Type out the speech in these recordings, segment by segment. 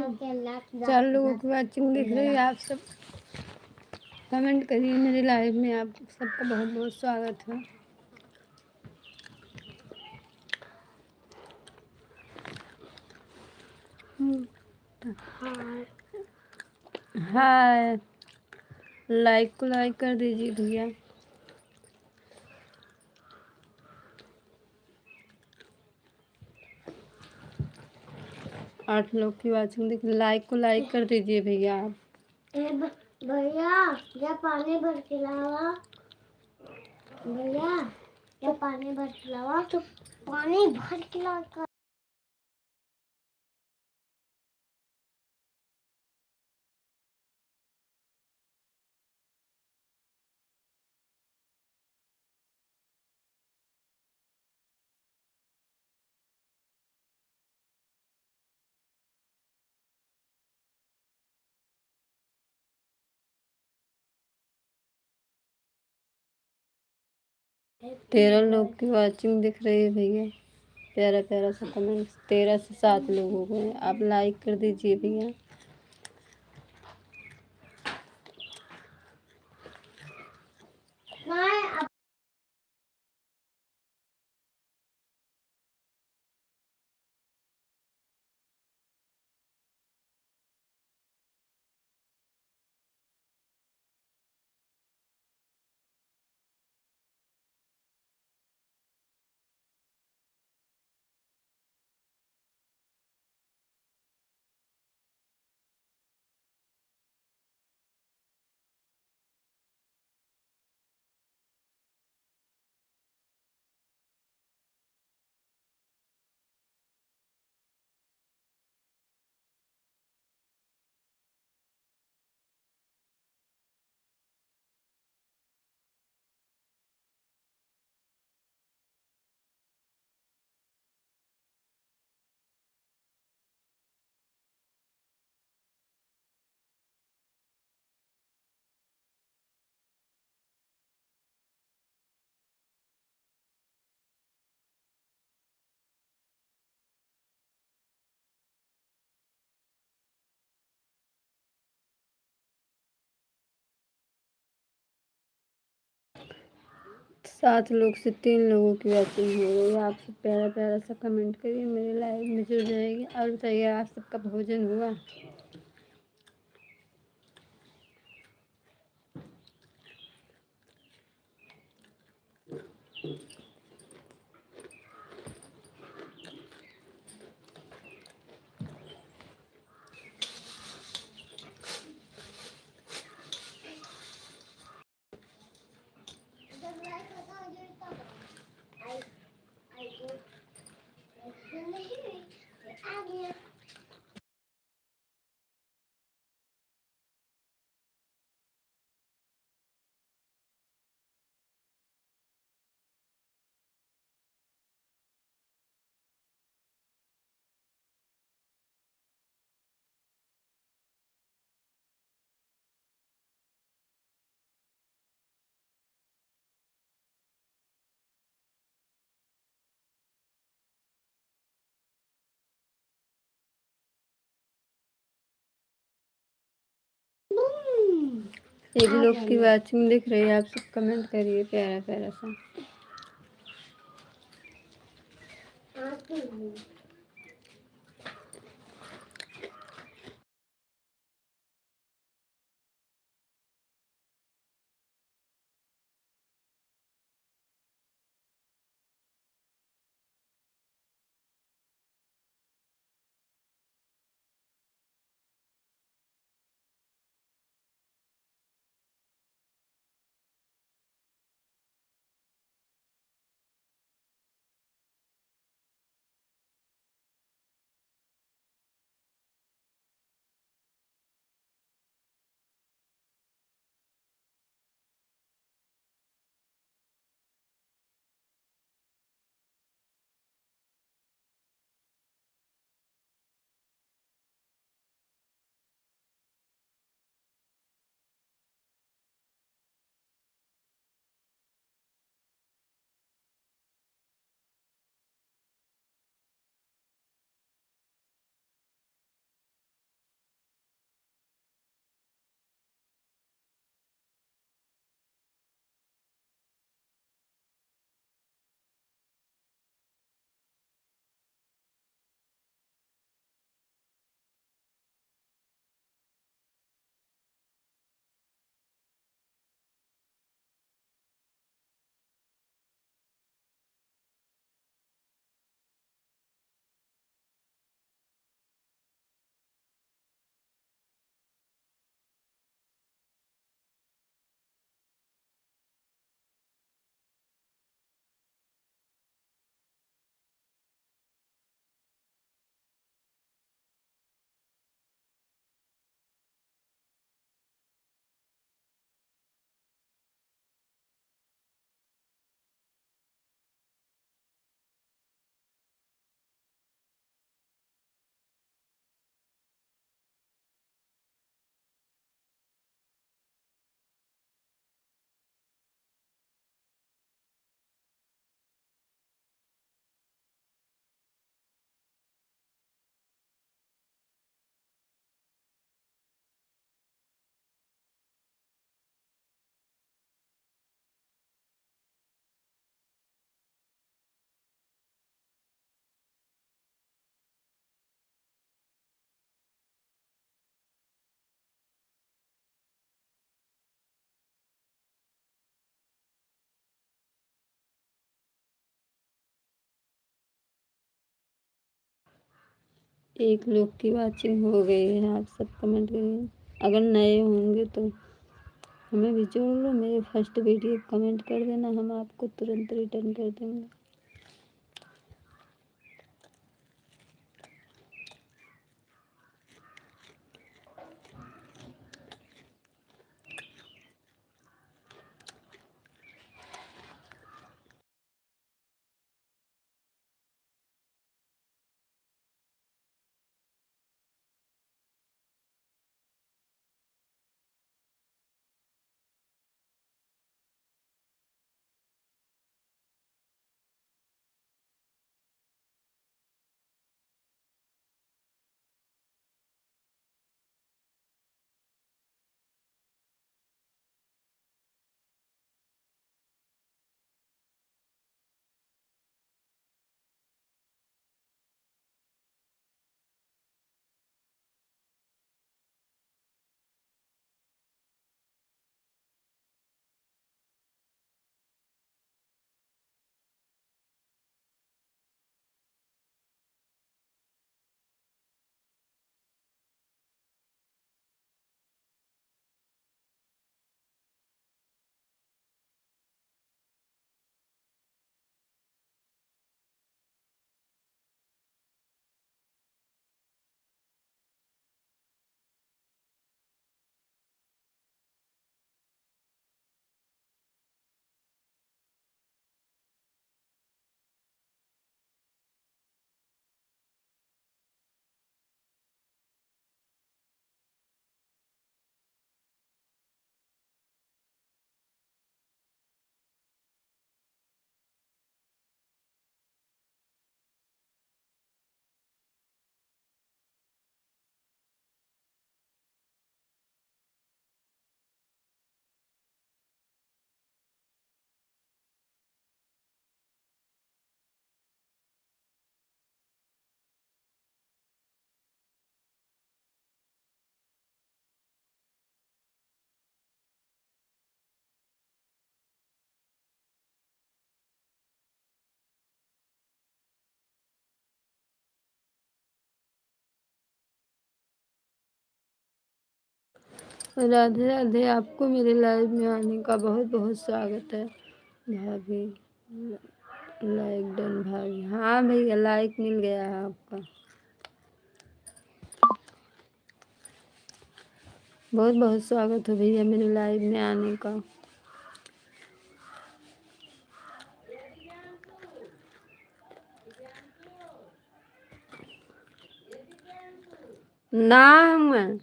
4 लोगों की वाचिंग दिख रही है। आप सब कमेंट करिए। मेरे लाइव में आप सबका बहुत बहुत स्वागत है। हाय, लाइक को लाइक कर दीजिए भैया। आठ लोग की वाचिंग दिख। लाइक को लाइक कर दीजिए भैया आप। भैया या पानी भर के लावा। भैया या पानी भर के लावा। तो पानी भर के लावा। तेरह लोग की वाचिंग दिख रही है भैया। प्यारा प्यारा सा कमेंट। 13 से 7 लोग हो गए। आप लाइक कर दीजिए भैया। मैं 7 लोग से 3 लोगों की वाचिंग हो गई है। आप सब प्यारा प्यारा सा कमेंट करिए। मेरे लाइव में जुड़ जाएगी। और बताइए, आप सबका भोजन हुआ? एक लोग की वाचिंग दिख रही है। आप सब कमेंट करिए प्यारा प्यारा सा। 1 लोग की वॉचिंग हो गई है। आप सब कमेंट करिए। अगर नए होंगे तो हमें भी जोड़ लो। मेरे फर्स्ट वीडियो कमेंट कर देना, हम आपको तुरंत रिटर्न कर देंगे। राधे राधे। आपको मेरे लाइव में आने का बहुत बहुत स्वागत है भाभी। लाइक डन भाभी। हाँ भैया, लाइक मिल गया है आपका। बहुत बहुत स्वागत है भैया मेरे लाइव में आने का। ना मैं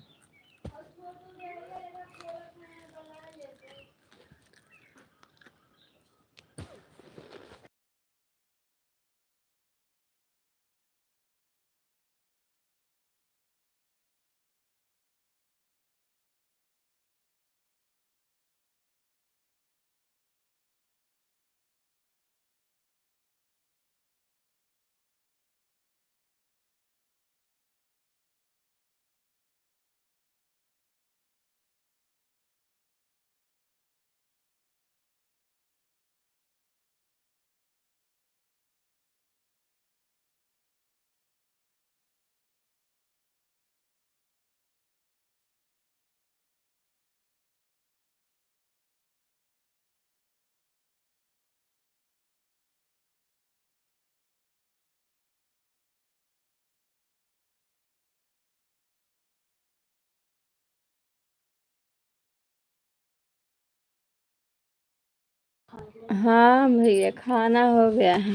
हाँ भैया, खाना हो गया है।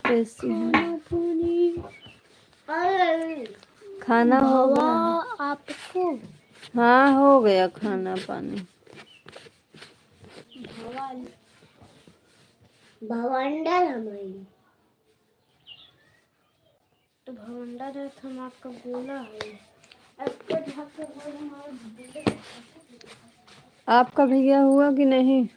कैसी हैं? खाना हो गया है। आपको हाँ हो गया खाना पानी। भवंडर हमारी तो भवंडर है तो हम आपका बोला है। आपको ढाके बोला हमारे आपका भैया हुआ कि नहीं?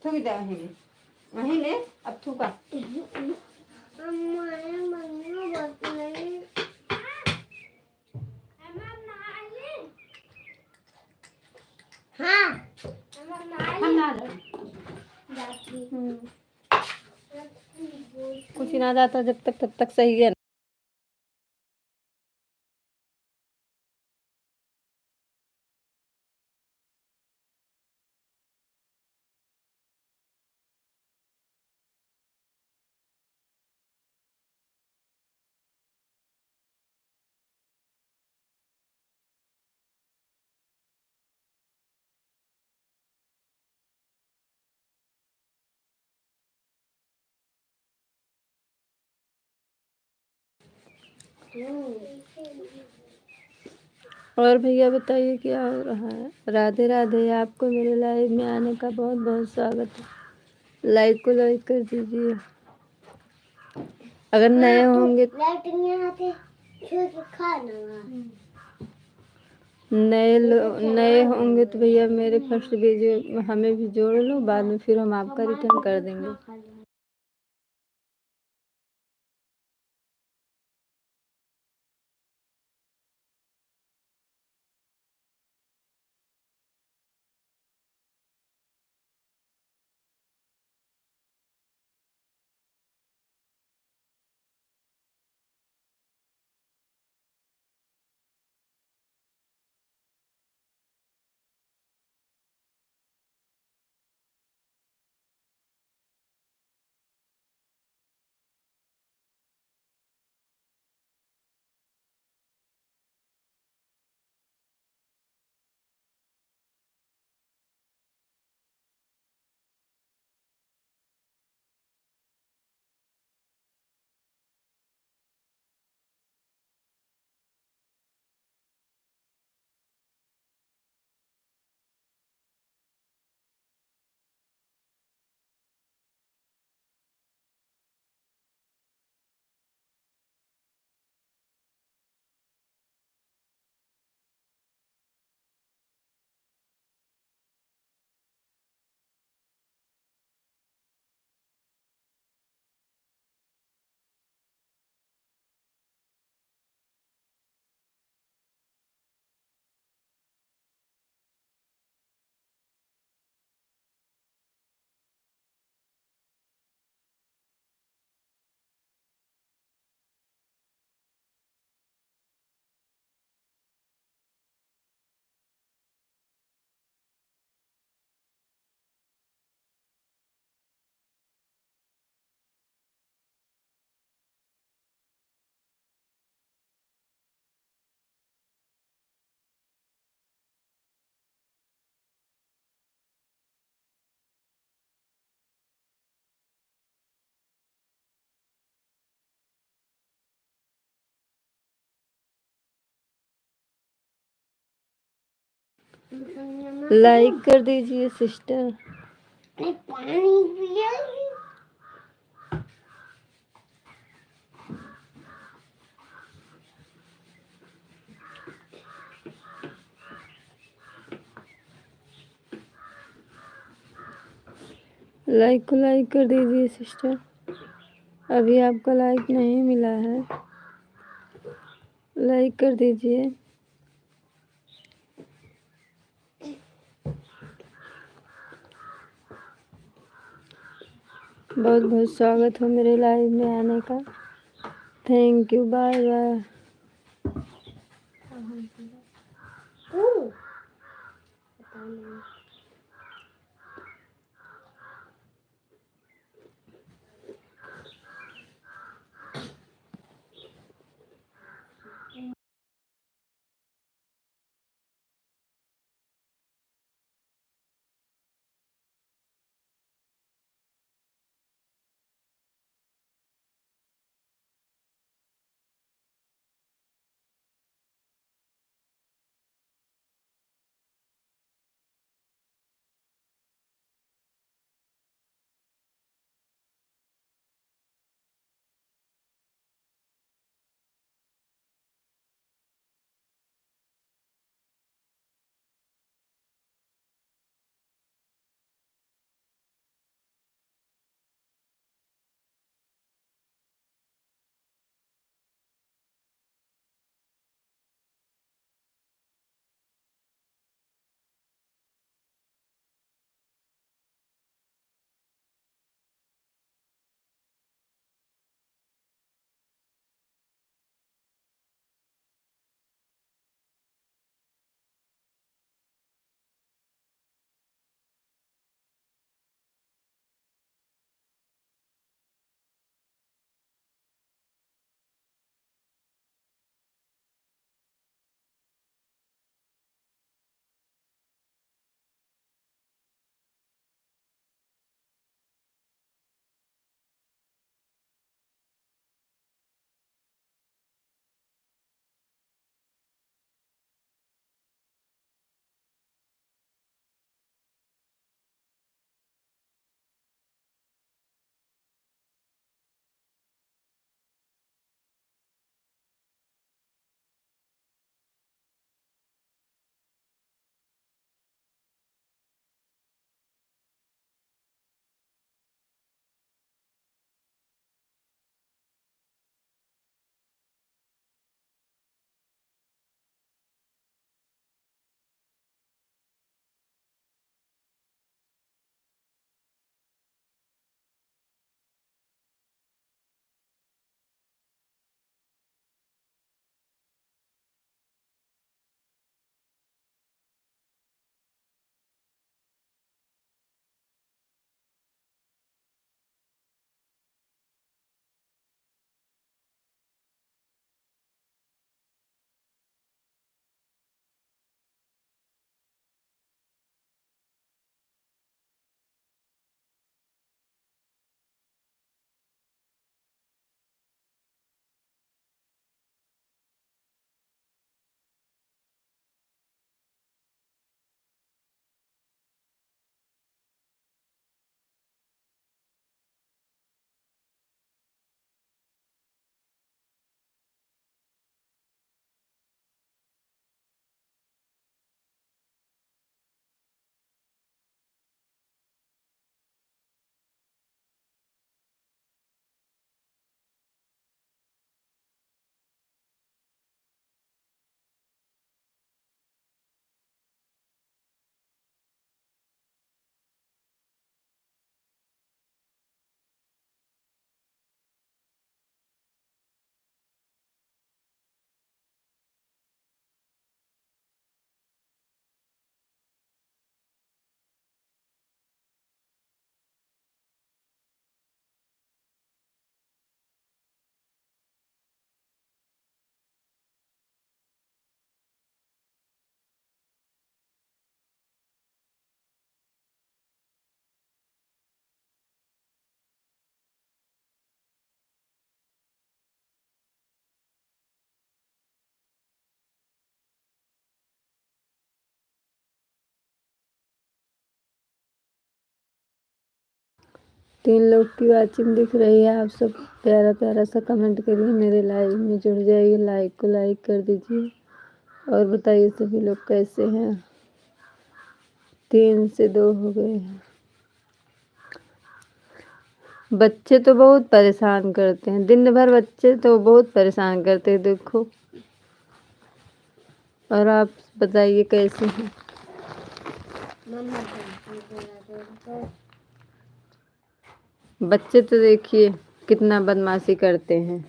थूक दे वहीं ले। अब थूका। हमारे मम्मी बात नहीं हाँ हम ना जाती कुछ ना जाता जब तक तब तक सही है। और भैया बताइए क्या हो रहा है। राधे राधे, आपको मेरे लाइव में आने का बहुत बहुत स्वागत है। लाइक को लाइक कर दीजिए। अगर नए होंगे नए होंगे तो भैया मेरे फर्स्ट वीडियो हमें भी जोड़ लो, बाद में फिर हम आपका रिटर्न कर देंगे। लाइक कर दीजिए सिस्टर। पानी पिया लाइक को लाइक कर दीजिए सिस्टर। अभी आपका लाइक नहीं मिला है, लाइक कर दीजिए। बहुत बहुत स्वागत हो मेरे लाइव में आने का। Thank you, bye bye. 3 लोग की वाचिंग दिख रही है। आप सब प्यारा प्यारा सा कमेंट करिए, मेरे लाइव में जुड़ जाइए, लाइक को लाइक कर दीजिए और बताइए सभी लोग कैसे हैं। 3 से 2 हो गए हैं। बच्चे तो बहुत परेशान करते हैं, दिन भर बच्चे तो बहुत परेशान करते हैं देखो। और आप बताइए कैसे हैं। बच्चे तो देखिए कितना बदमाशी करते हैं।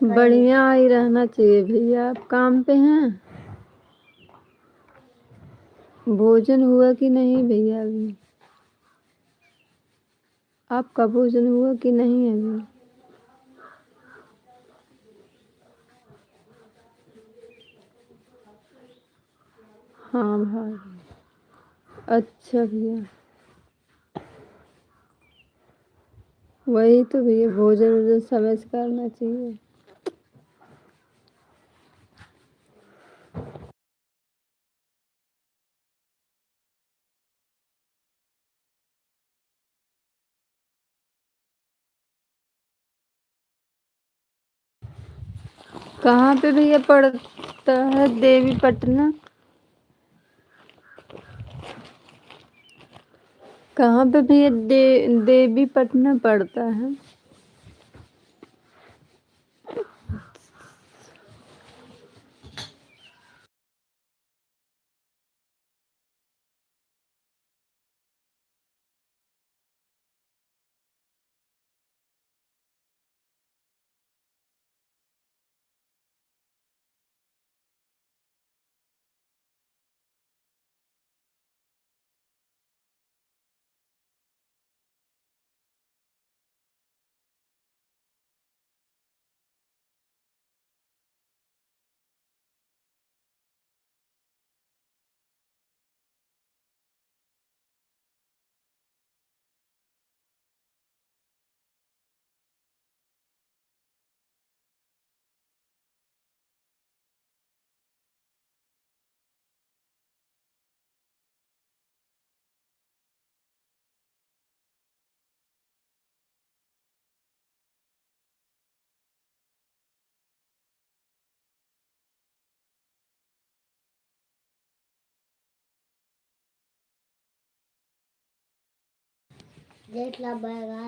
बढ़िया ही रहना चाहिए भैया। आप काम पे हैं? भोजन हुआ कि नहीं भैया अभी? आपका भोजन हुआ कि नहीं अभी? हाँ भाई। अच्छा भैया, वही तो भैया, भोजन वोजन समय से करना चाहिए। कहाँ पे भैया पड़ता है देवी पटना? कहाँ पे भैया देवी पटना पड़ता है?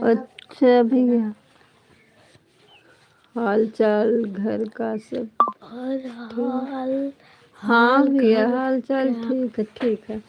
अच्छा भैया, हाल चाल घर का सब? हाँ भैया, हाल चाल ठीक है, ठीक है।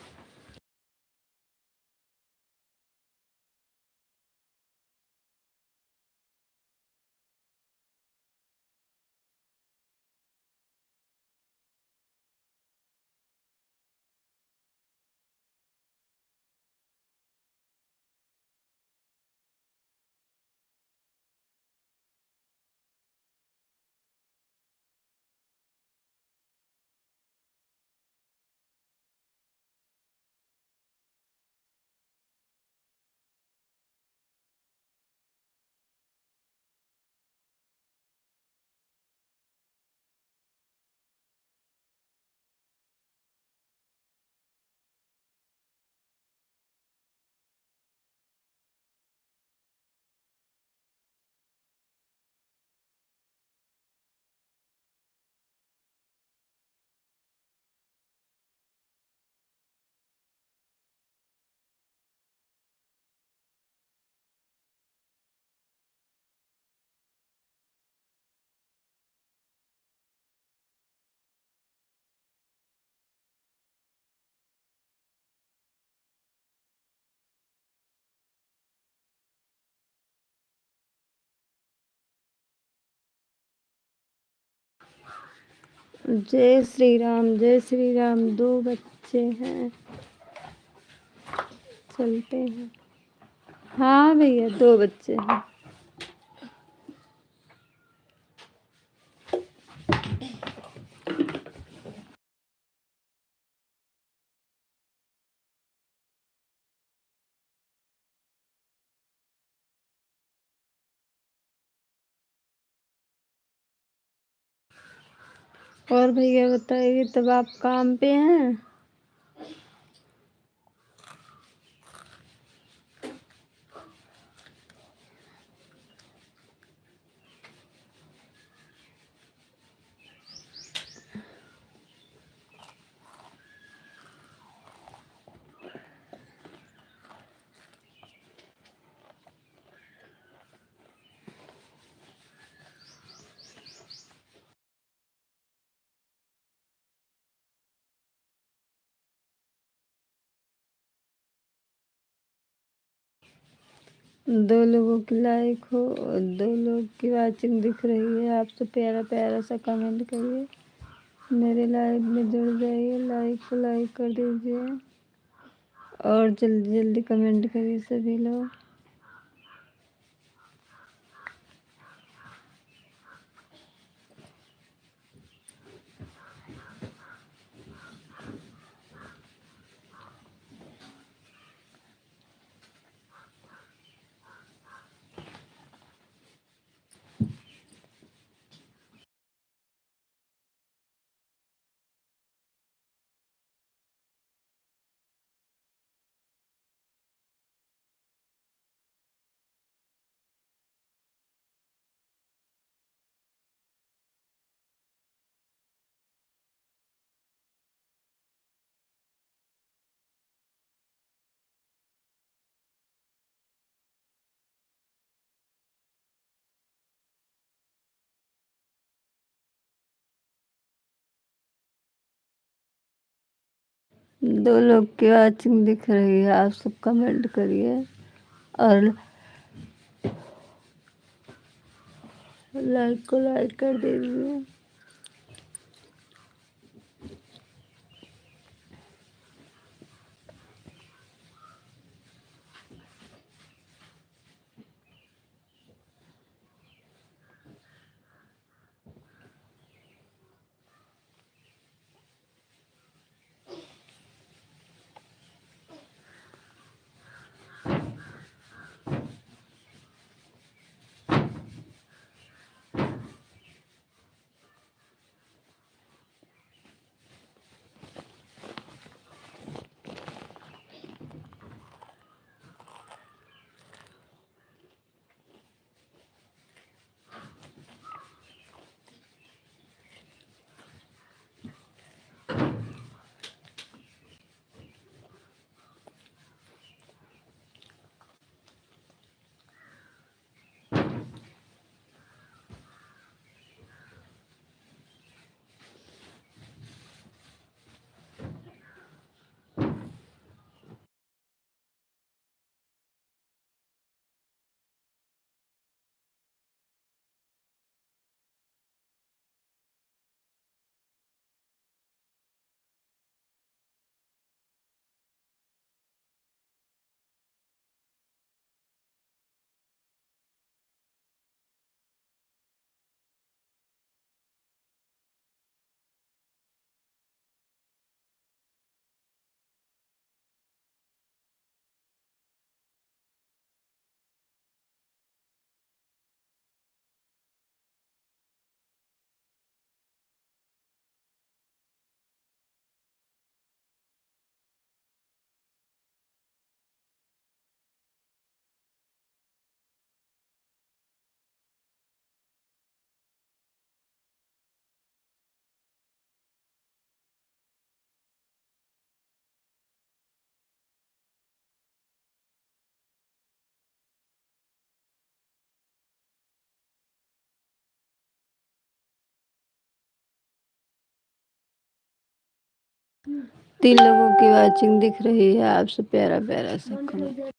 जय श्री राम। 2 बच्चे हैं, चलते हैं। हाँ भैया 2 बच्चे हैं। और भैया बताइए, तब आप काम पे हैं? दो लोगों की लाइक हो, 2 लोग की वाचिंग दिख रही है। आप तो प्यारा प्यारा सा कमेंट करिए, मेरे लाइव में जुड़ जाइए, लाइक को लाइक कर दीजिए और जल्दी जल्दी कमेंट करिए सभी लोग। दो लोग की वाचिंग दिख रही है, आप सब कमेंट करिए और लाइक को लाइक कर दीजिए। तीन लोगों की वाचिंग दिख रही है, आप सब प्यारा प्यारा सा कमेंट।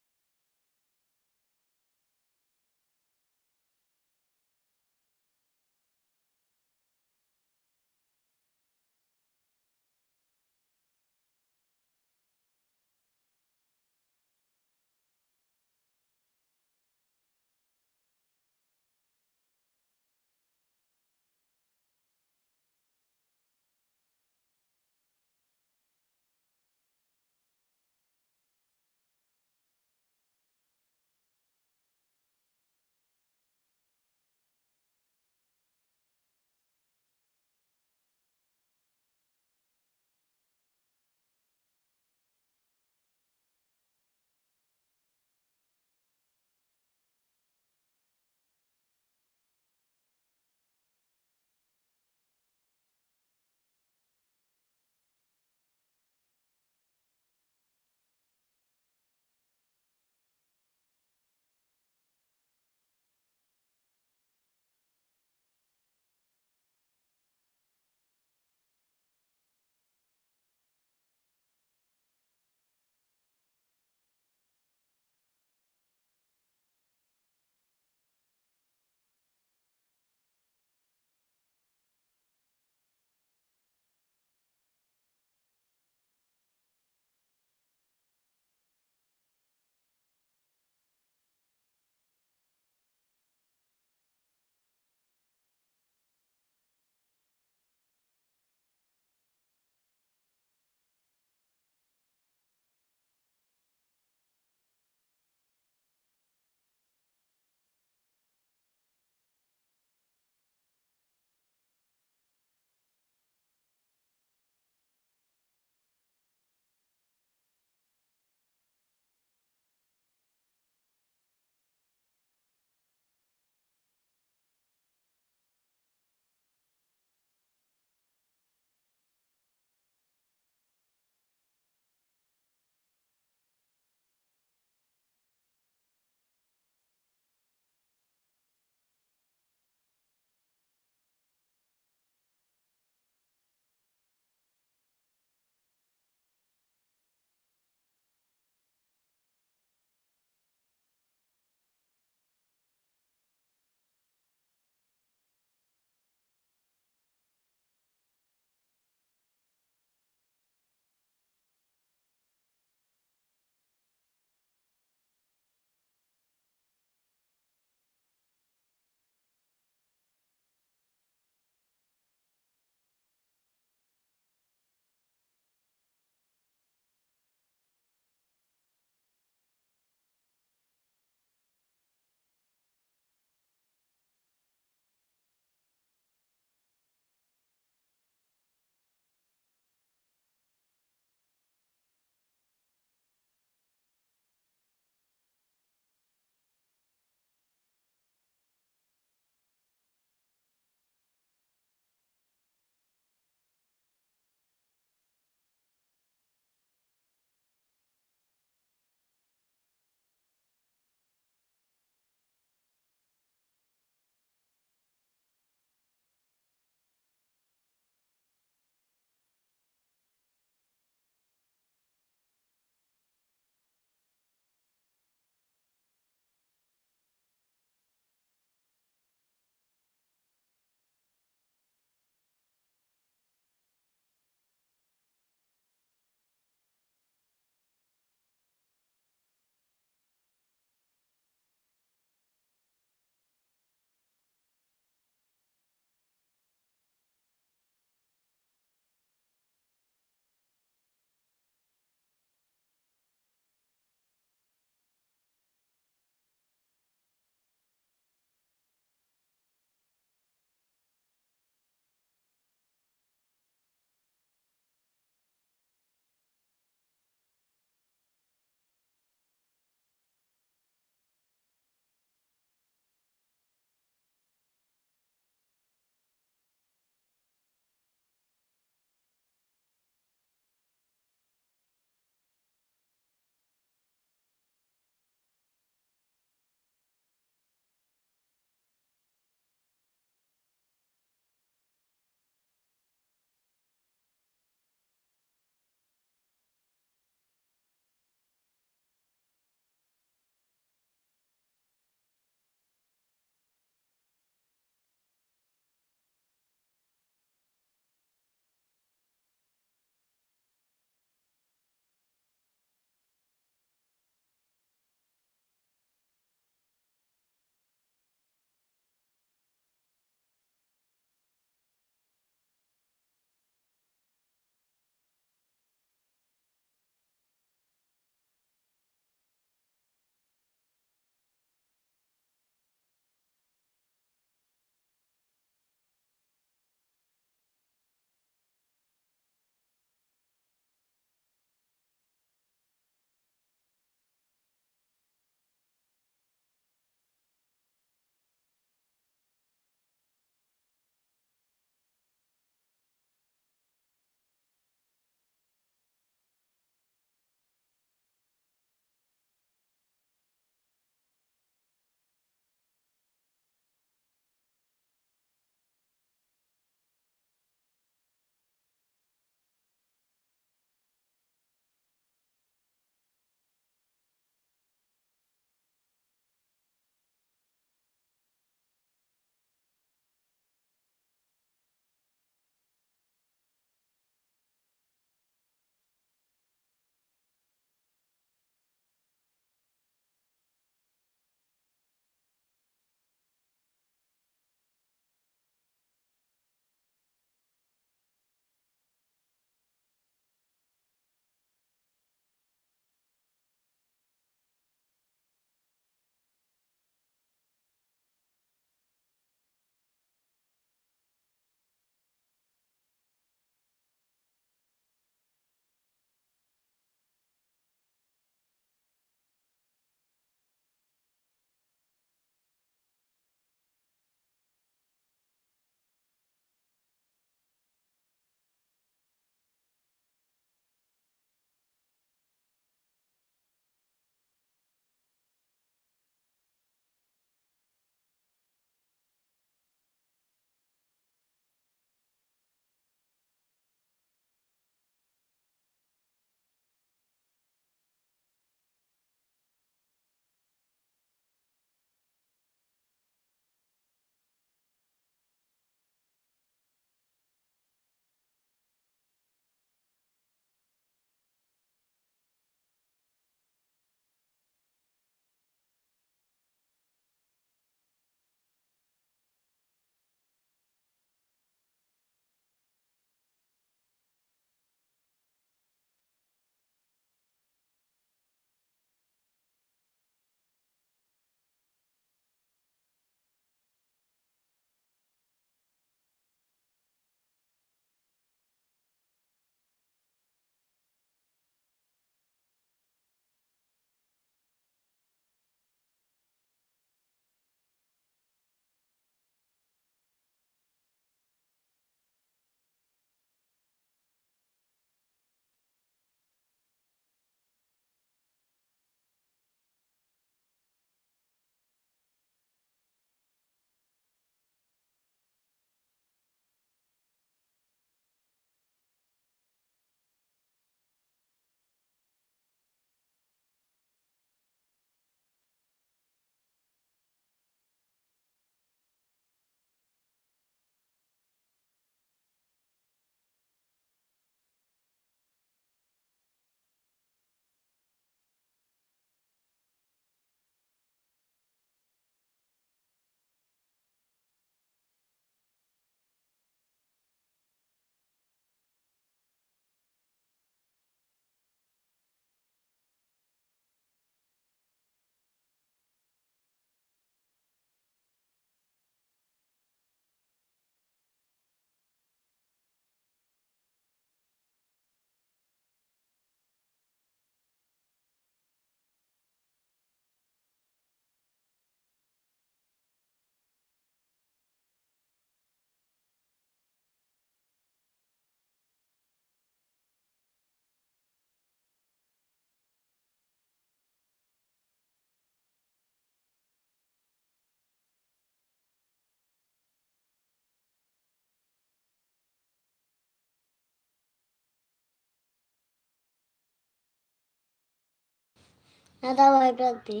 ज़्यादा वाइट रखती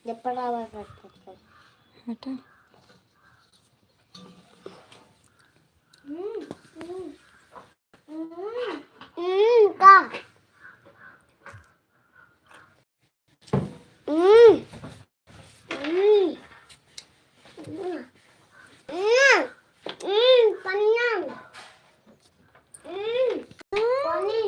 जब पड़ा वाइट रखता हटा का पनिया पानी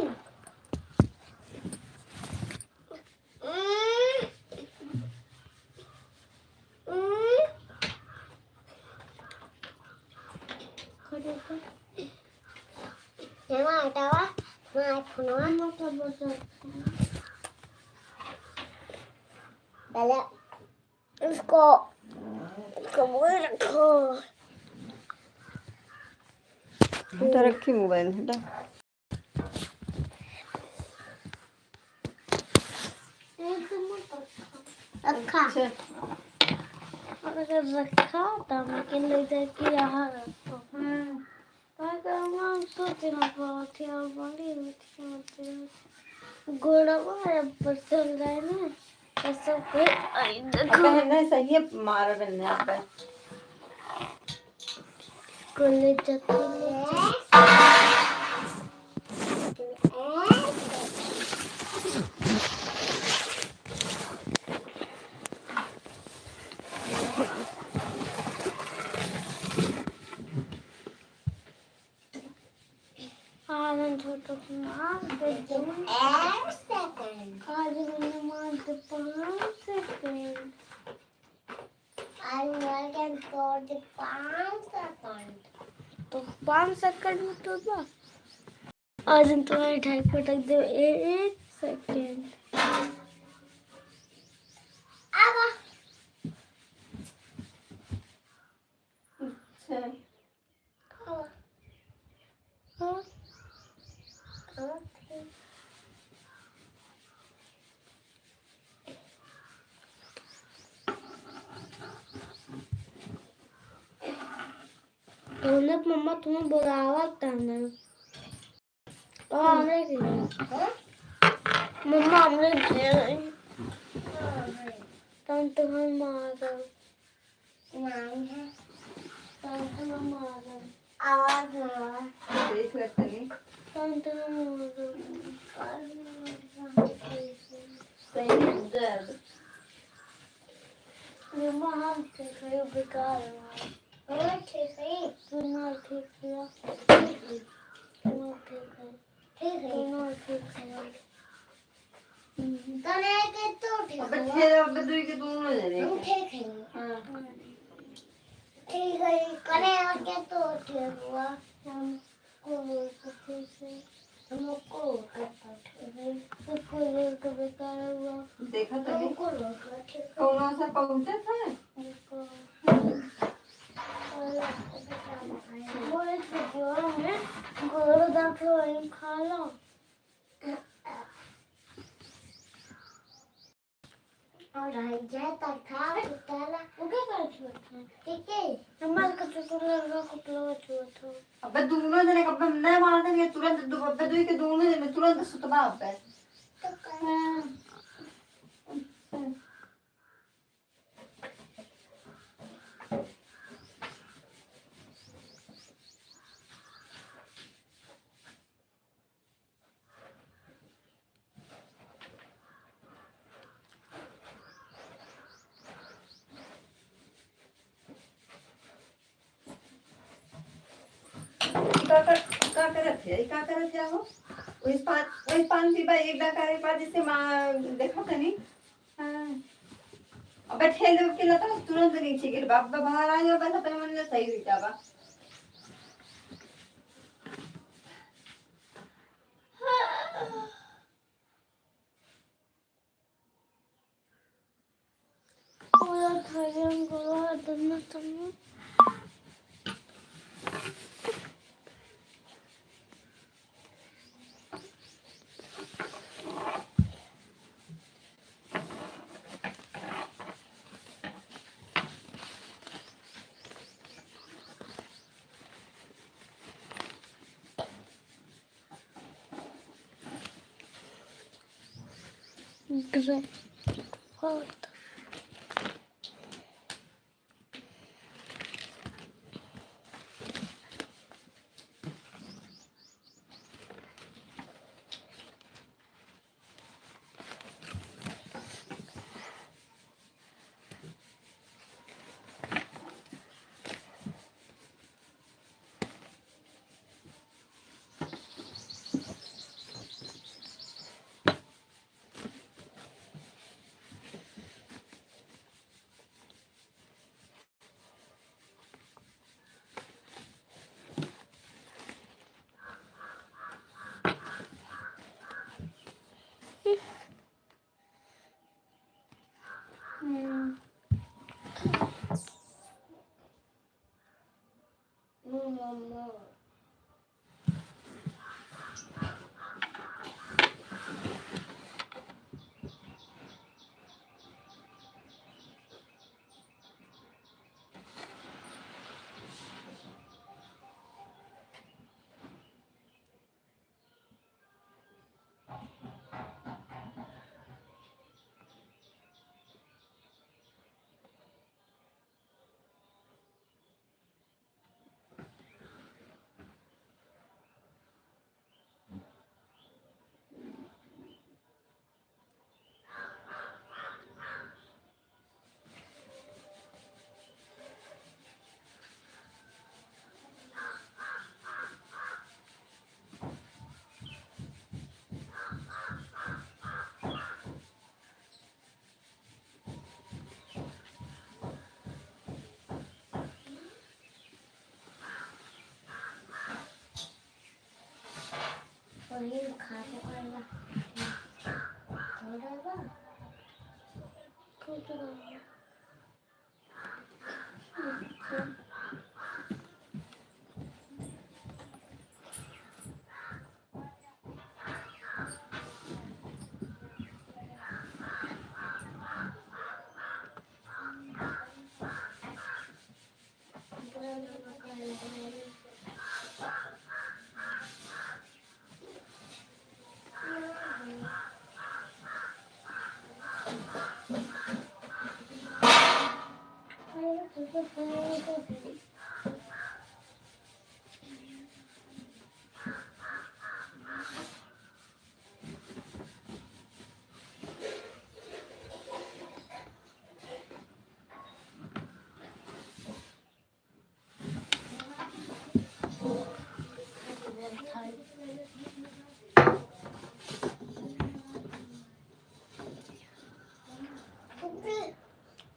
Emang ada apa? Naik gunungan mau coba balik. Terus kok kemudian kok हटा रखी मोबाइल हटा रखा अगर रखा तो मैं ले जाके यहाँ रखो मैं सोचना बहुत ही बड़ी होती घोड़ा पर चल रहा है ना ऐसा कोई आई देखो है सही है मारा बनने आप कोले जाते आनंद छोटा मार दे एक सेकंड आज मैंने मार दे 5 सेकंड आज मैं क्या तोड़ दे 5 सेकंड तो 5 सेकंड में तो बस आज तुम्हारे ढाई पटक दे 1 सेकंड अब दौलत मम्मा तुम्हें बुलावा करना और हमने किया मम्मा हमने किया तुम तुम्हें मारा तुम तुम्हें मारा आवाज देख लेते नहीं तुम तुम्हें मारा सही दर्द मम्मा हम ठीक है बेकार है ठीक है सुना ठीक है सुना ठीक है कने के तो ठीक अब खेल अब दूर के दोनों जने ठीक है हां ठीक है कने के तो ठीक हुआ हम को ठीक है हमको करता है को बेकार हुआ देखा तो नहीं को ठीक कौन सा पहुंचा था वो इस वीडियो में गोल दाखलो खा लो और जाए तक था उतारा वो क्या कर छुआ ठीक है हमारे का चुटला कुटला छुआ अब दोनों जने कब मैं मार देंगे तुरंत अब दूर के दोनों जने तुरंत सुतबा पे का करत है वो वही पान पीबा एक डका एक बार जिससे मां देखो तनी हां अब ठेले के लता तुरंत नीचे गिर बाप बाहर आ जाओ बस अपने मन में सही हुई जावा पूरा खाएंगे गोला दन्ना तुम ग्रे बहुत मम्मा वही खाते पड़ेगा थोड़ा खुद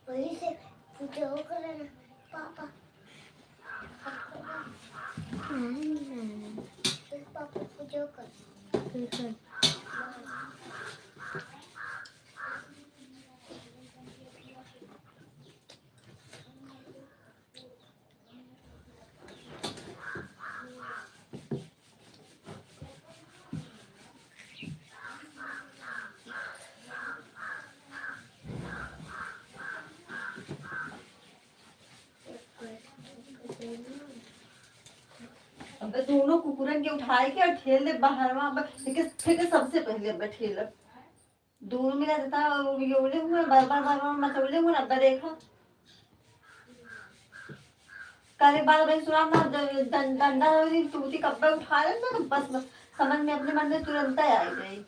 वही से पूजा करें पापा पापा पूजा कर अब दोनों कुकुरन के उठाए के और ठेल दे बाहर वहां पर फिर सबसे पहले अब ठेल दोनों मिला देता ये बोले हुए बार बार बार बार मचौले हुए अब देखा कल एक बार भाई सुना ना डंडा टूटी कब्बे उठा ले ना तो बस समझ में अपने मन में तुरंत ही आई गई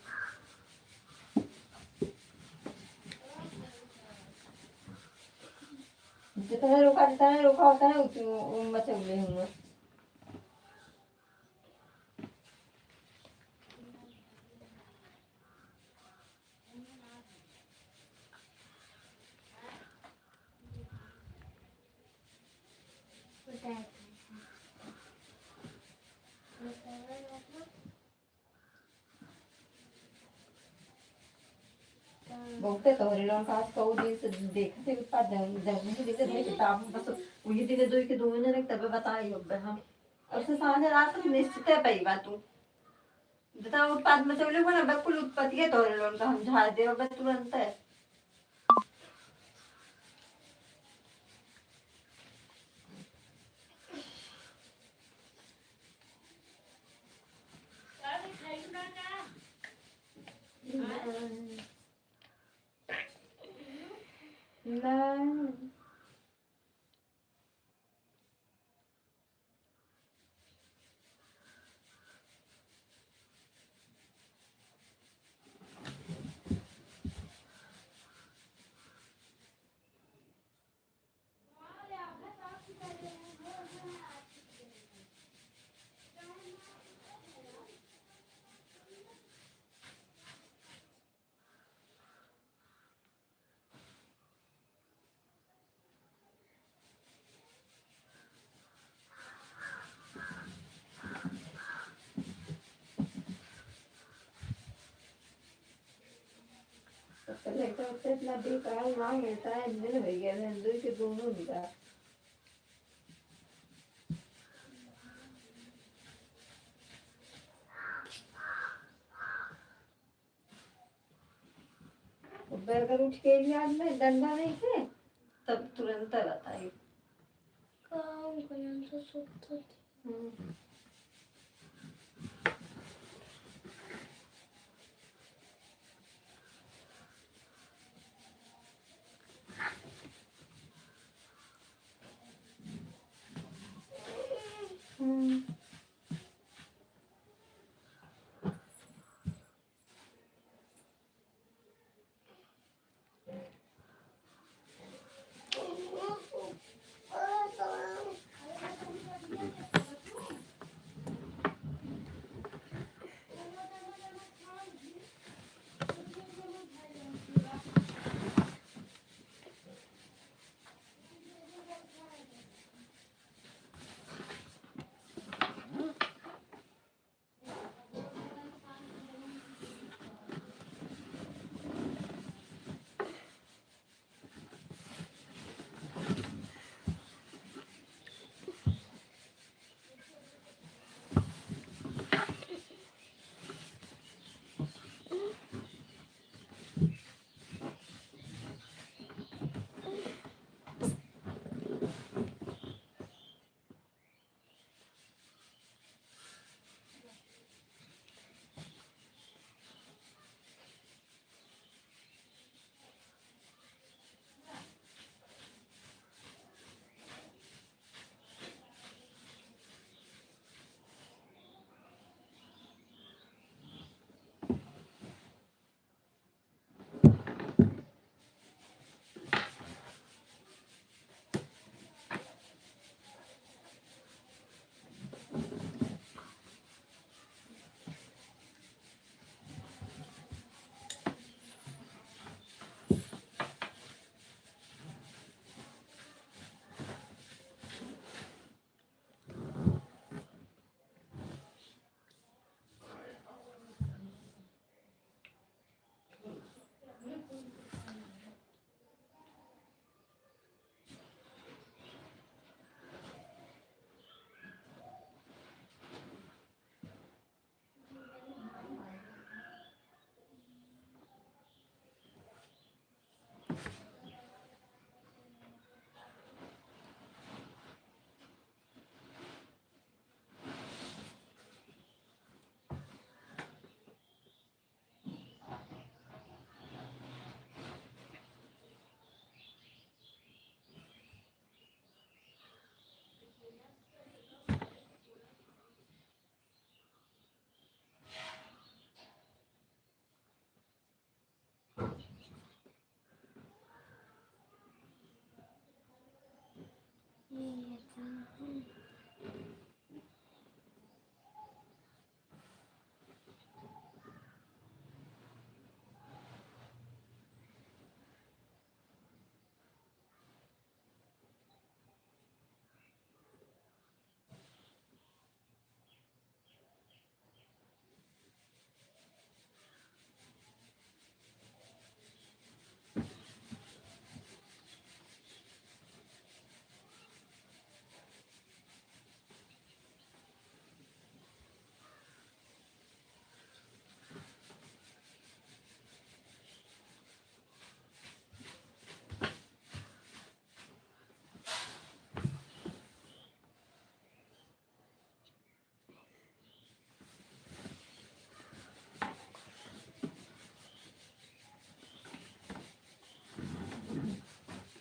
जितना रोका होता है मचौले हुए बहुते तोहरे लोन काज कऊ दिन से देखते उत्पाद जंगली के जैसे नहीं किताब बस वही दिन दो के दो ने तब बताई अब हम अब से सांझ रात को निश्चित है पई बात तू जता उत्पाद में चले को ना बिल्कुल उत्पत्ति है तोहरे लोन का हम झाड़ दे अब तुरंत है तेतला बेकार मांगे टाइम मिल हो गया है 2 के 2 हो गया बर्गर उठ के याद में डंडा नहीं थे तब तुरंत आता है काम करना तो सोचता थी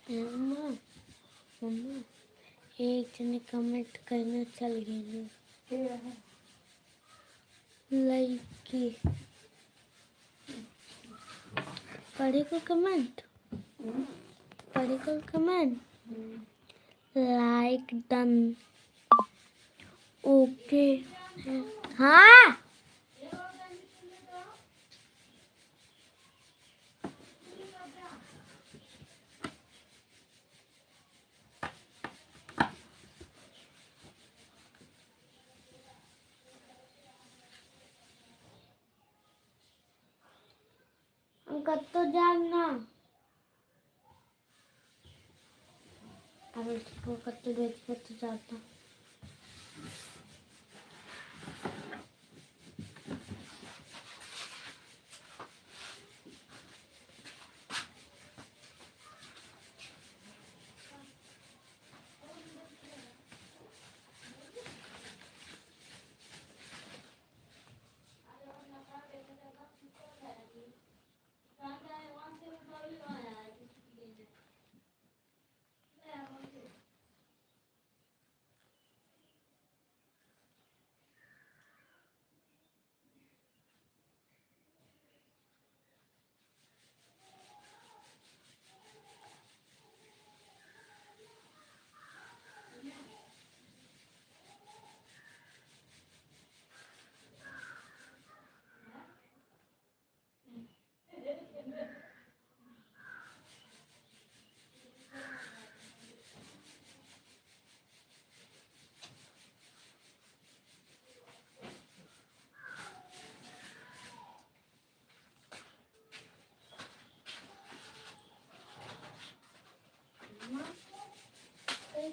मम्मा मम्मा एक जने कमेंट करना चल गए ना लड़की पढ़ेगा कमेंट लाइक डन ओके हाँ कब तो जानना अब इसको करते करते जाता।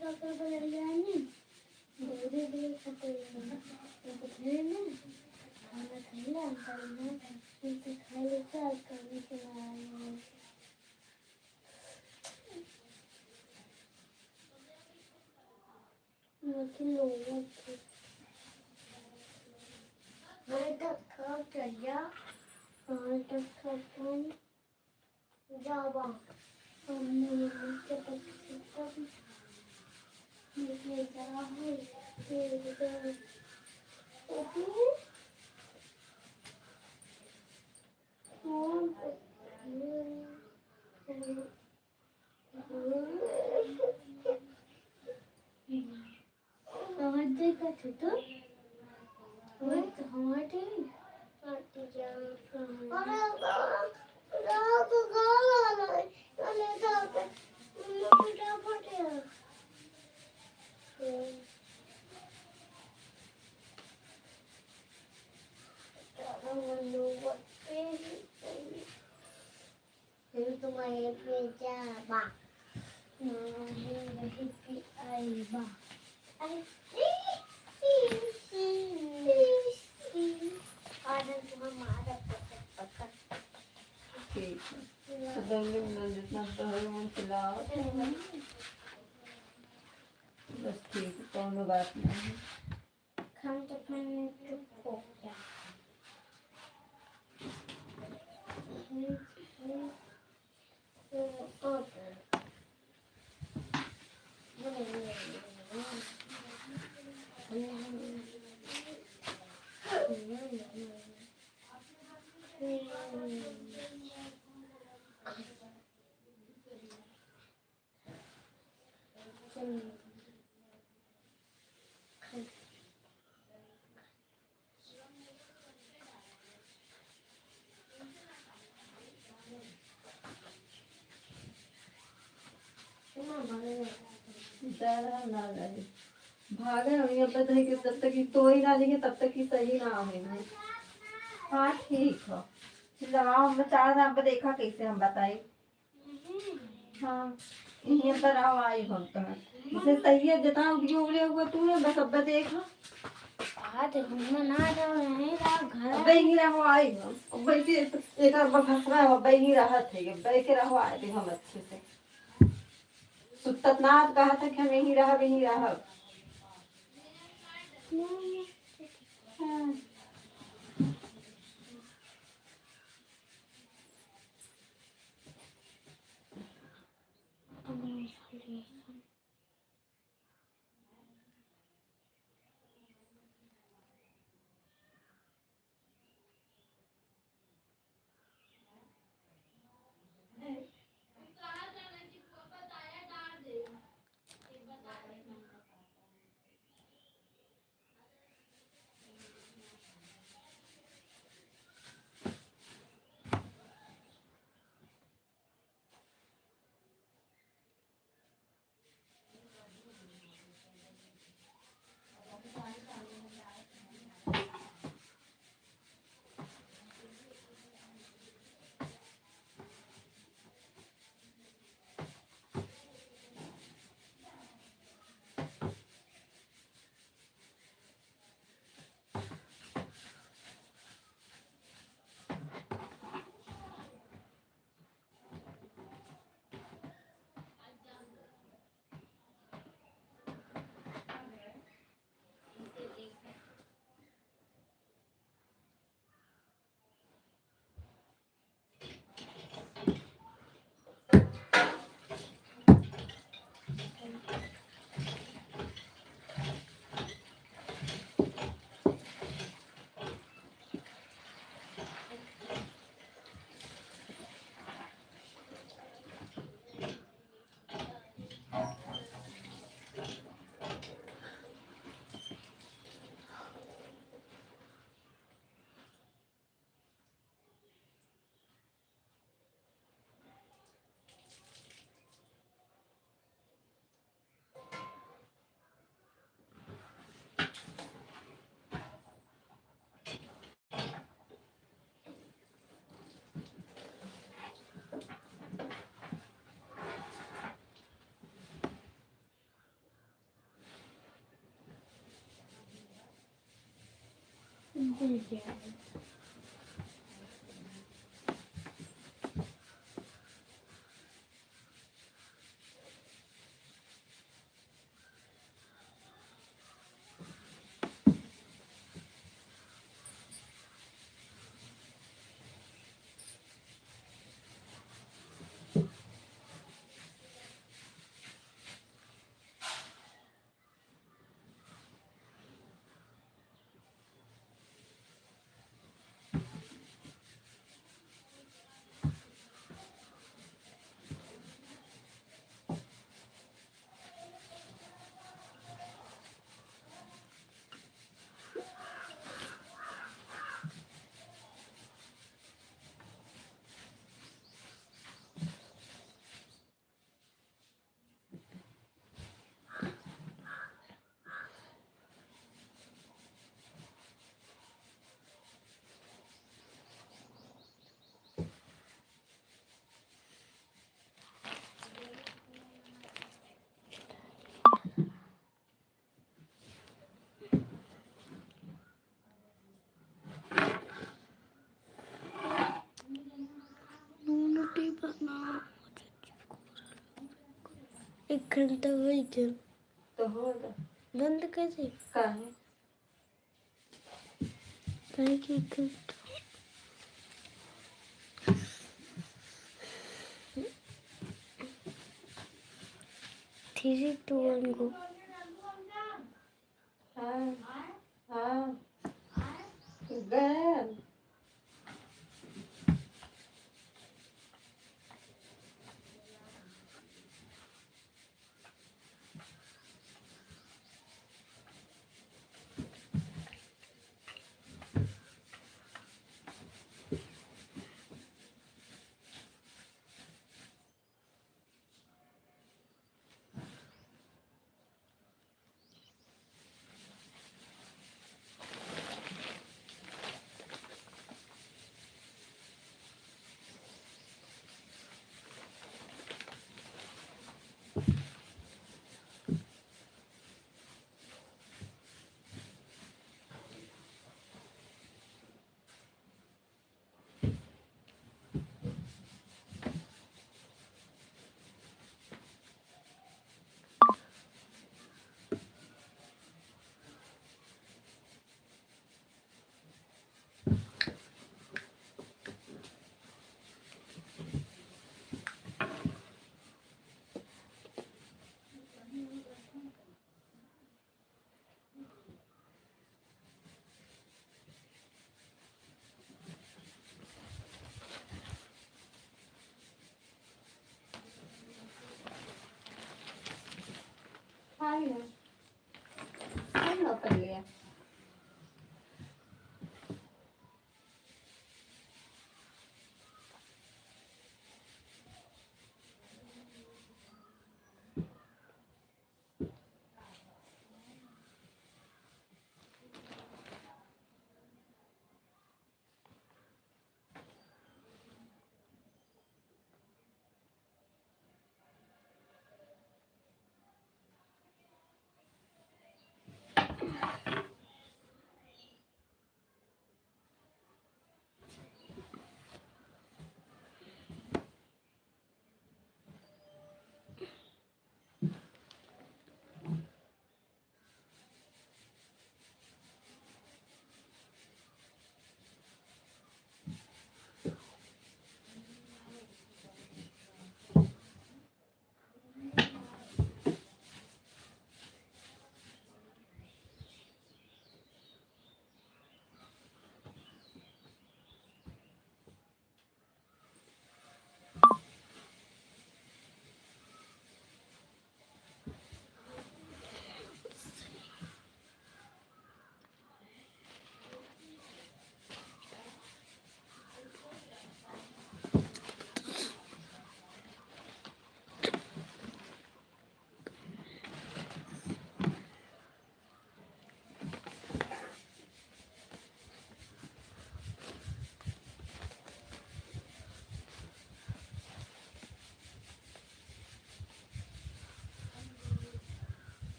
कपड़े बदल जाएंगे धीरे धीरे कपड़े बदले ना खाना खाइला करना फिर खाई लेकर करने के लाए मुझे लोगों को मैं तो खा चला मैं तो खा जावा हमने मुझे पता मुझे जरा है फिर तुम्हारे बेटा बा आई बा ठीक है तो देंगे मैं जितना तो खिलाओ बस ठीक है कोनो बात नहीं खान तो मैंने चुप हो गया ज्यादा ना रहे भागे हुई अब बताइए कि जब तक तो ही ना लेंगे तब तक ही सही ना होंगे हाँ ठीक है चिल्लाओ हम 4 दाम पर देखा कैसे हम बताए हाँ ये पर आओ आई हम तो इसे सही है जितना उगले हुआ तूने बस अब देखा आज घूमना ना जाओ नहीं जाओ घर अब ही रहो आई हम अब बैठे एक बार फंसना है अब ही रहा थे बैठ के रहो आए थे हम अच्छे से सुतनाथ कहा था कि हम यहीं रह एक घंटा होईल तर हो ना. बंद कधी काय काय की एक घंटा थ्री टू वन गो हा हा गं. हाय ना. काय नव्हतं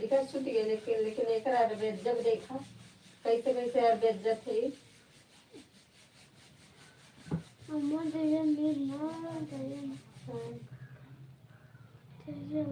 इधर छूट गए, लेकिन एक अरबेज जब देखा कैसे कैसे अरबेज थे। अम्मा तेरे मेरा तेरे तेरे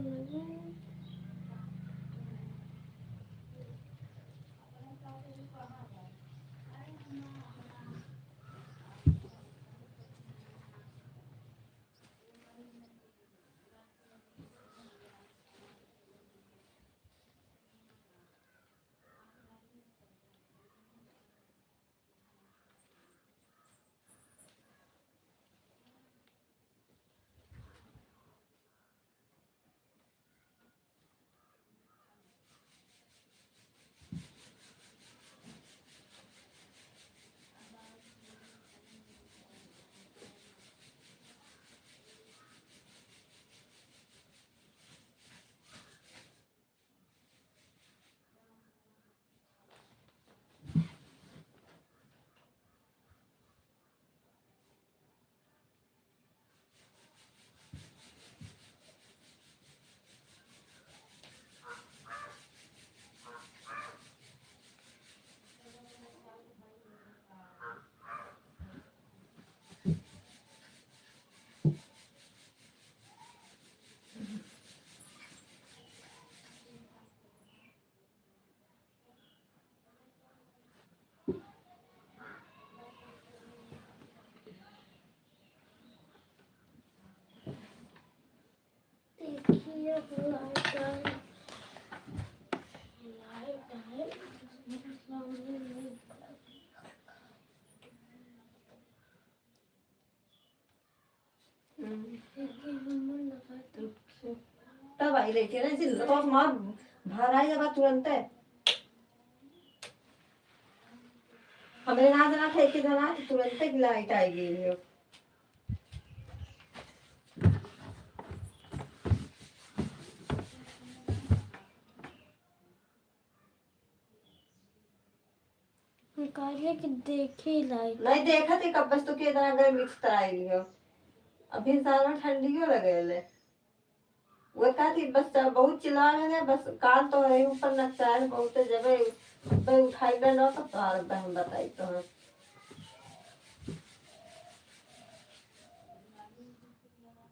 देखिए लाइट है तब आई लेके ना इसी तो मार बाहर आई जब तुरंत है हमें ना जना ठेके जना तुरंत ही लाइट आई गई है। निकालिए कि देखे लाइट नहीं देखा थी कब बस तो के इतना गर्मी मिक्स कराई लियो अभी साल में ठंडी क्यों लगे ले वो का थी बस बहुत चिल्ला रहे बस काल तो है ऊपर नचा है बहुत जगह भाई उठाई कर लो तो हम बताई तो हम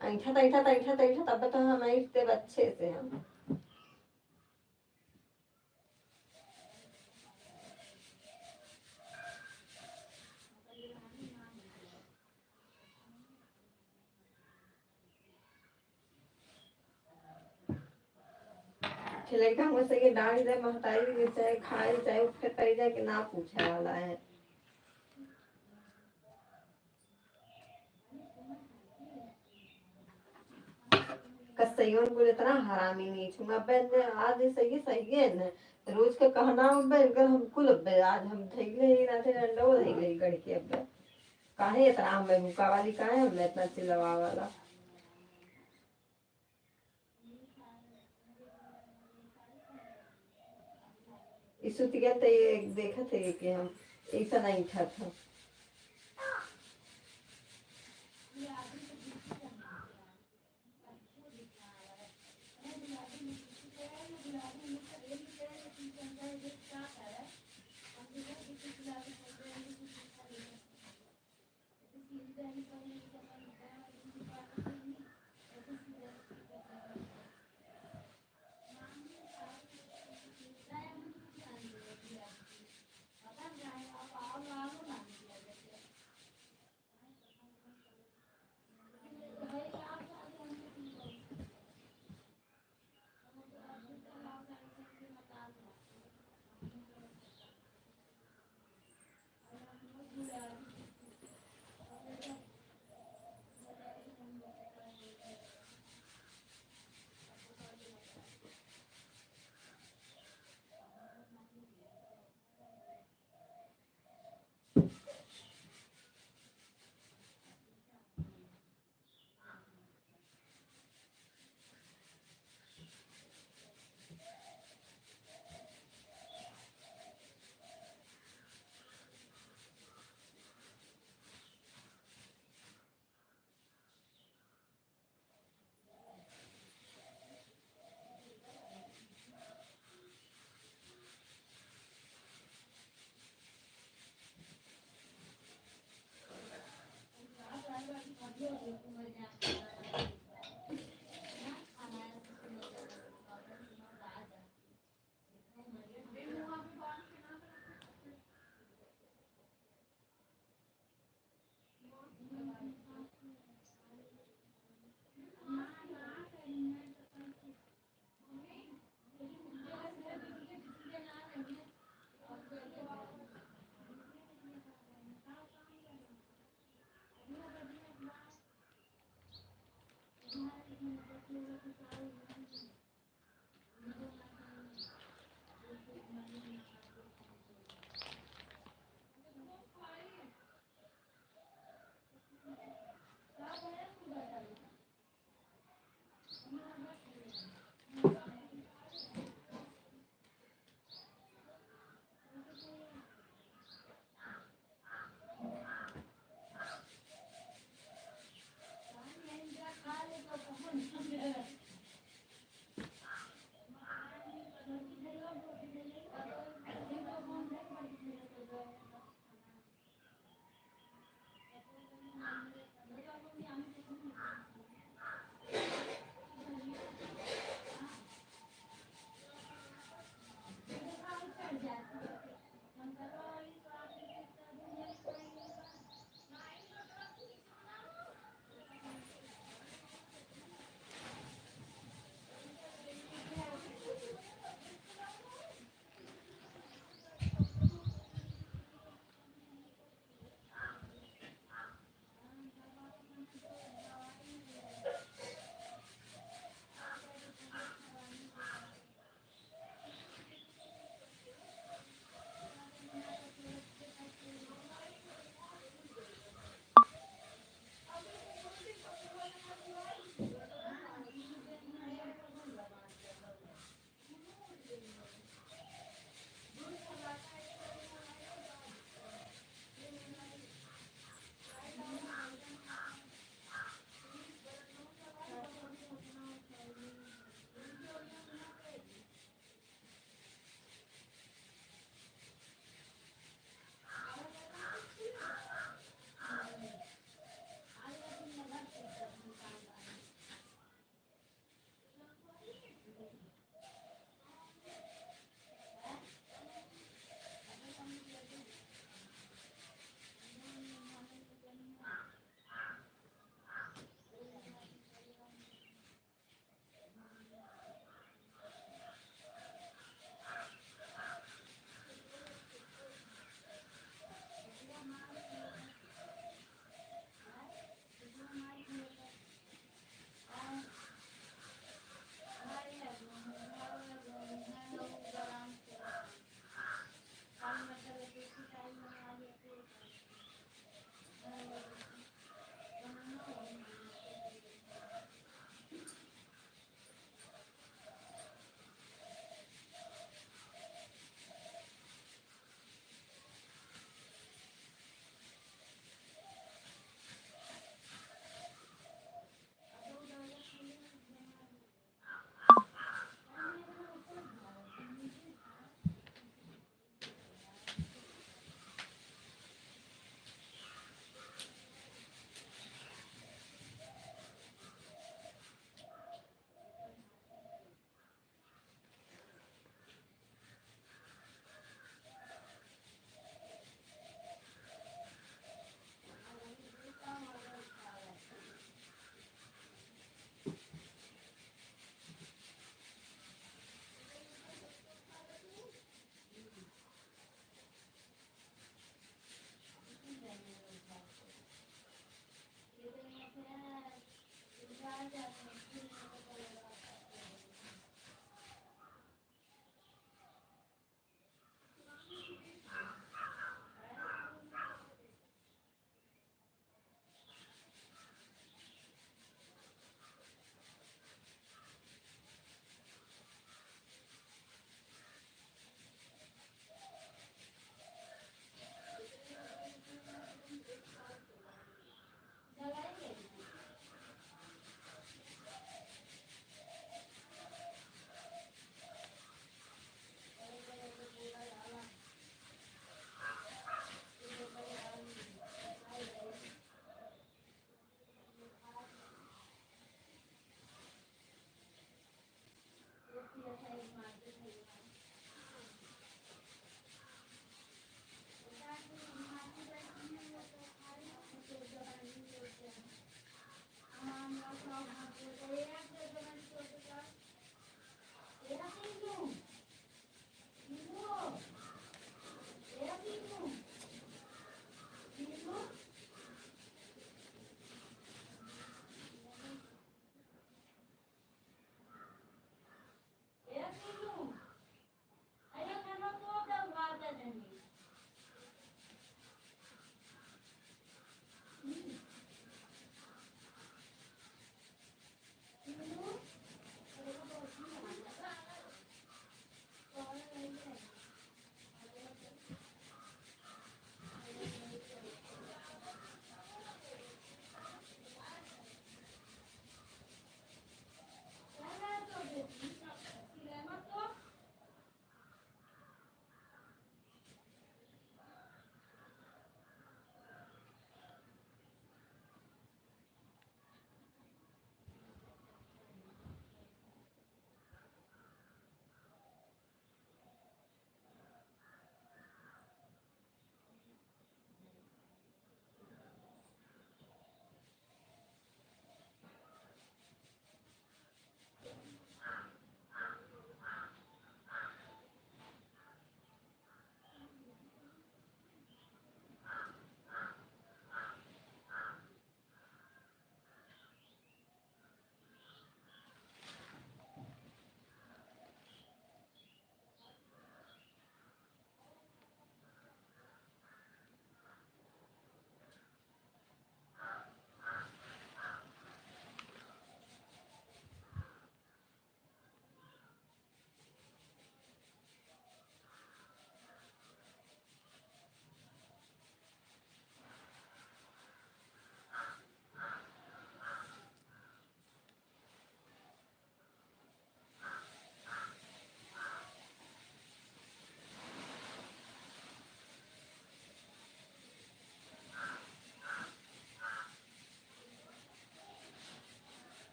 ऐठा तब तो हम इतने अच्छे से हम लड़का मुझसे कि डांट दे महतारी चाहे खाए चाहे उठ के करी जाए कि ना पूछे वाला है कसइयों को इतना हरामी नहीं छूंगा अब आज सही है ना रोज का कहना अब हमको लब्बे आज हम थैले ही ना थे डंडो थैले ही गड़ के अब काहे इतना मैं भूखा वाली काहे हम इतना चिल्लवा वाला इस गया तो ये देखा थे कि हम ऐसा नहीं था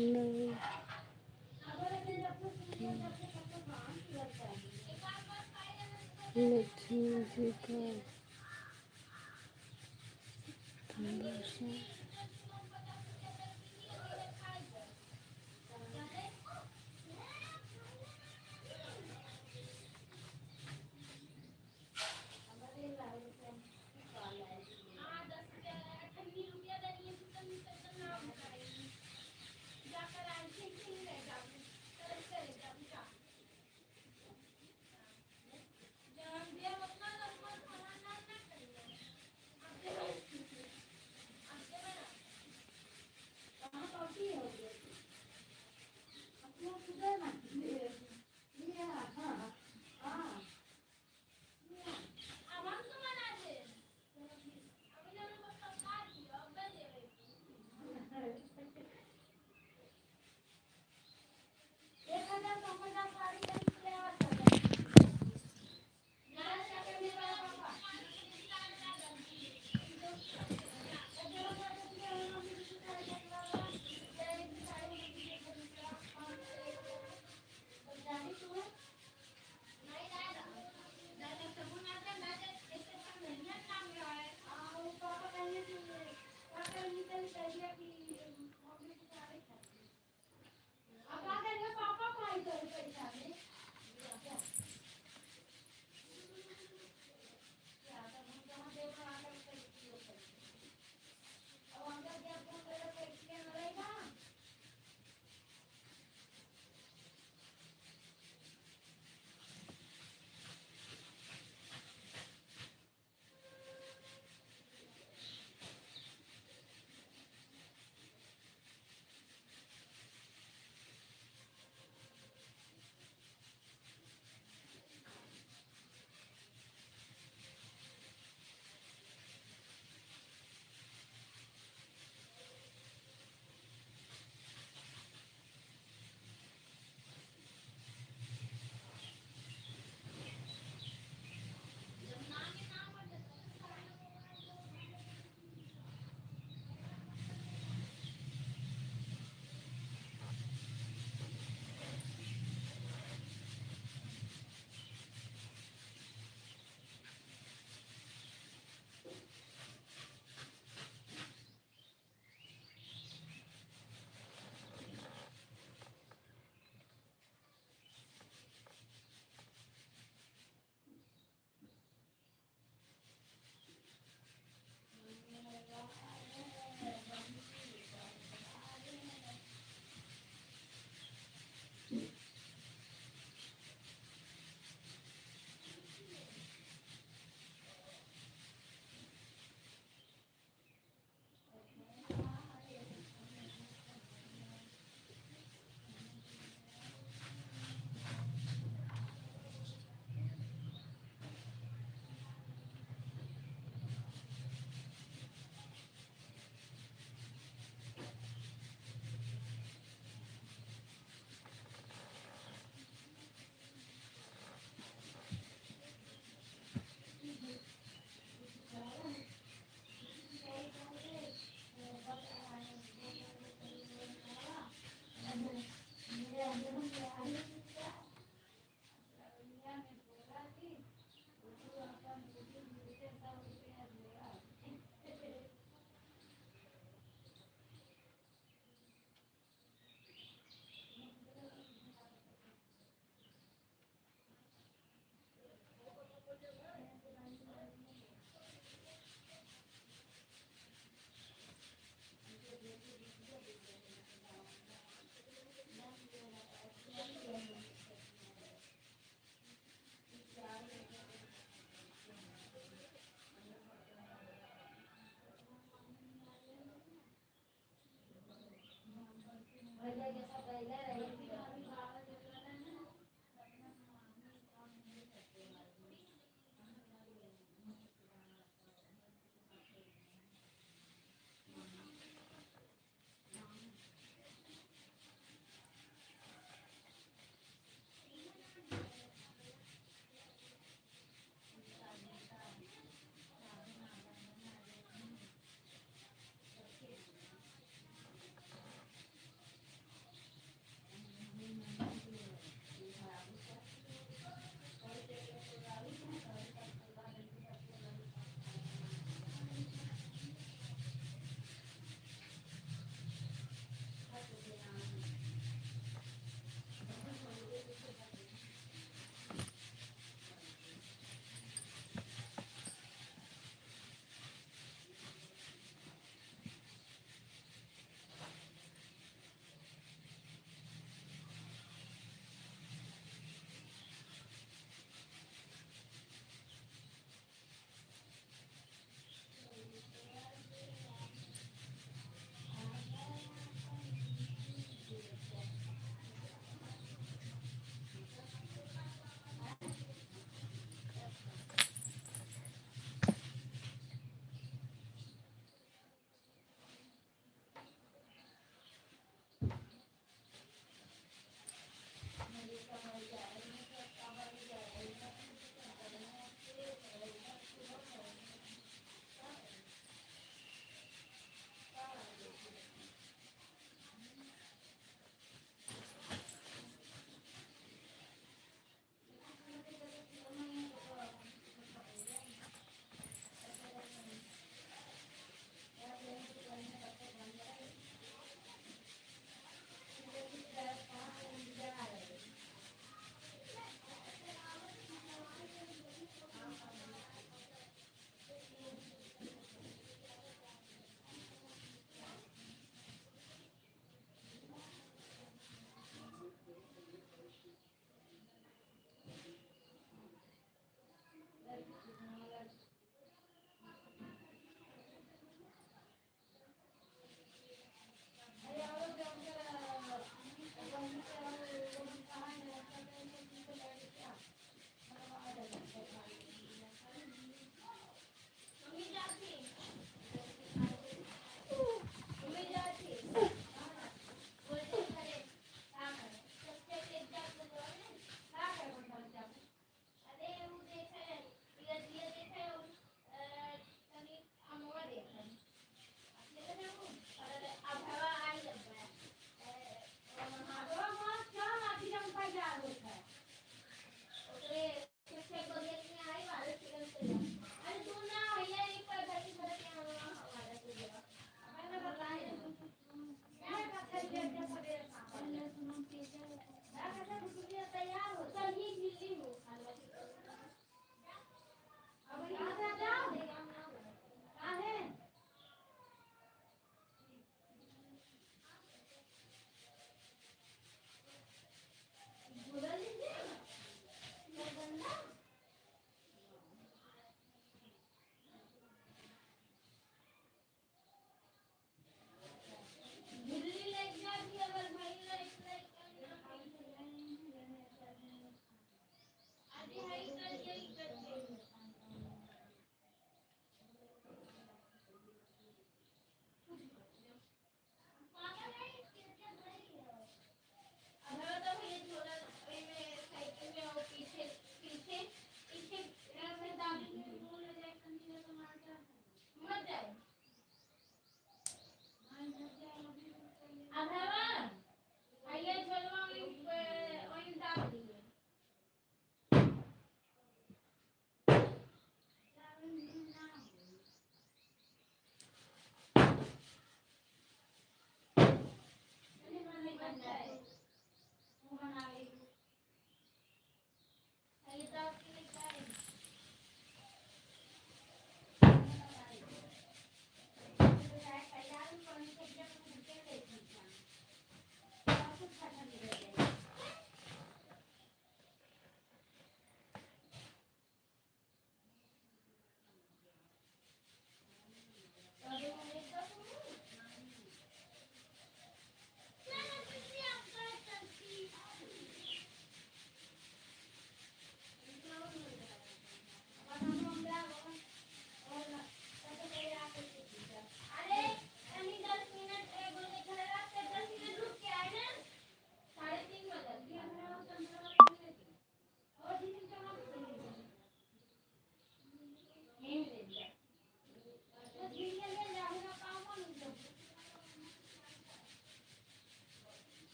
नहीं लक्ष्मी जी का दर्शन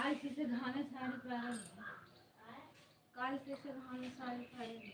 काल तिचे घाणे साडी पाहिजे काल तिचे घाणे साडी पाहिजे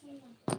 नाही